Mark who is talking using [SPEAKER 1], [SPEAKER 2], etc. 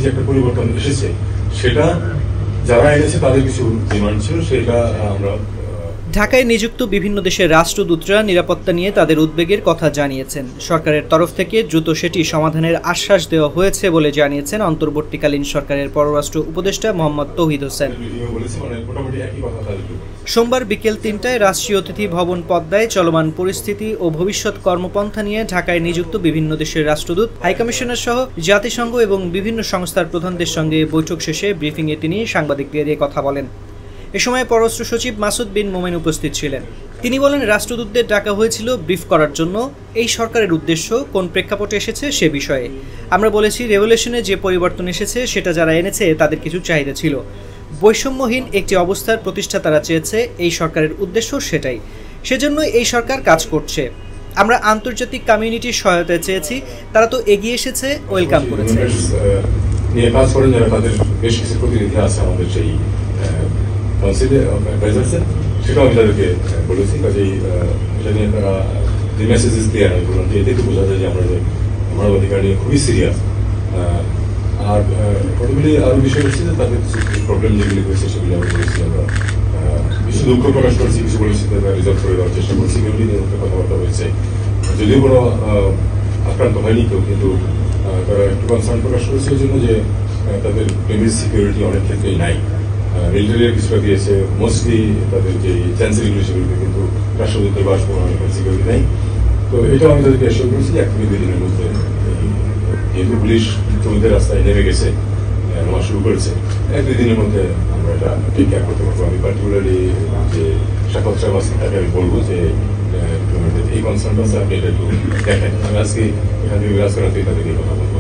[SPEAKER 1] যে একটা পরিবর্তন এসেছে, সেটা যারা এনেছে তাদের কিছু ডিমান্ড ছিল, সেটা আমরা
[SPEAKER 2] ঢাকায় নিযুক্ত বিভিন্ন দেশের রাষ্ট্রদূতরা নিরাপত্তা নিয়ে তাদের উদ্বেগের কথা জানিয়েছেন। সরকারের তরফ থেকে দ্রুত সেটি সমাধানের আশ্বাস দেওয়া হয়েছে বলে জানিয়েছেন অন্তর্বর্তীকালীন সরকারের পররাষ্ট্র উপদেষ্টা মোহাম্মদ তৌহিদ হোসেন। সোমবার বিকেল ৩টায় রাষ্ট্রীয় অতিথি ভবন পদ্মায় চলমান পরিস্থিতি ও ভবিষ্যৎ কর্মপন্থা নিয়ে ঢাকায় নিযুক্ত বিভিন্ন দেশের রাষ্ট্রদূত, হাইকমিশনার সহ জাতিসংঘ এবং বিভিন্ন সংস্থার প্রধানদের সঙ্গে বৈঠক শেষে ব্রিফিংয়ে তিনি সাংবাদিকদের কথা বলেন। এ সময় পররাষ্ট্র সচিব মাসুদ বিন মোমেন উপস্থিত ছিলেন। তিনি বলেন, রাষ্ট্রদূতদের ডাকা হয়েছিল ব্রিফ করার জন্য। এই সরকারের উদ্দেশ্য কোন প্রেক্ষাপটে এসেছে সে বিষয়ে আমরা বলেছি, রেভলিউশনে যে পরিবর্তন এসেছে সেটা যারা এনেছে তাদের কিছু চাহিদা ছিল। বৈষম্যহীন একটি অবস্থার প্রতিষ্ঠা তারা চেয়েছে, এই সরকারের উদ্দেশ্য সেটাই। সেজন্য এই সরকার কাজ করছে। আমরা আন্তর্জাতিক কমিউনিটির সহায়তা চেয়েছি, তারা তো এগিয়ে এসেছে, ওয়েলকাম করেছে।
[SPEAKER 1] সেটাও আমি তাদেরকে বলেছি, কাজেই এটা নিয়ে তারা যে মেসেজেস দেওয়ার হয় বললাম যে এতে তো বোঝা যায় যে আমরা যে মানবাধিকার নিয়ে খুবই সিরিয়াস। আর কতগুলি আরো বিষয় হচ্ছে যে তাদের কিছু প্রবলেম যেগুলি হয়েছে সেগুলি আমরা বলেছি, আমরা কিছু দুঃখ প্রকাশ করেছি, কিছু বলেছি তারা রিজলভ করে দেওয়ার চেষ্টা করছি। সিকিউরিটি নিয়ে কথাবার্তা হয়েছে, যদিও কোনো আক্রান্ত হয়নি কেউ, কিন্তু তারা একটু কনসার্ন প্রকাশ করেছে এই জন্য যে তাদের প্রেমিস সিকিউরিটি অনেক ক্ষেত্রেই নাই। মিলিটারির কিছুটা দিয়েছে, মোস্টলি তাদের যে চ্যান্সেলগুলি সেগুলিতে, কিন্তু রাষ্ট্রদূতের বাসভবন সিকিউরিটি নেই। তো এটাও আমি তাদেরকে এসে করেছি 1-2 দিনের মধ্যে, যেহেতু পুলিশ জমিদের রাস্তায় নেমে গেছে, নেওয়া শুরু করেছে, 1-2 দিনের মধ্যে আমরা এটা টেক কেয়ার করতে পারবো। আমি পার্টিকুলারলি যে শাখাত সাহেব আছেন তাকে আমি বলবো যে এই কনসার্নটা আছে, আপনি এটা একটু দেখেন। আমি আজকে এখান থেকে বিরাজ করাতেই তাদেরকে কথা বলবো।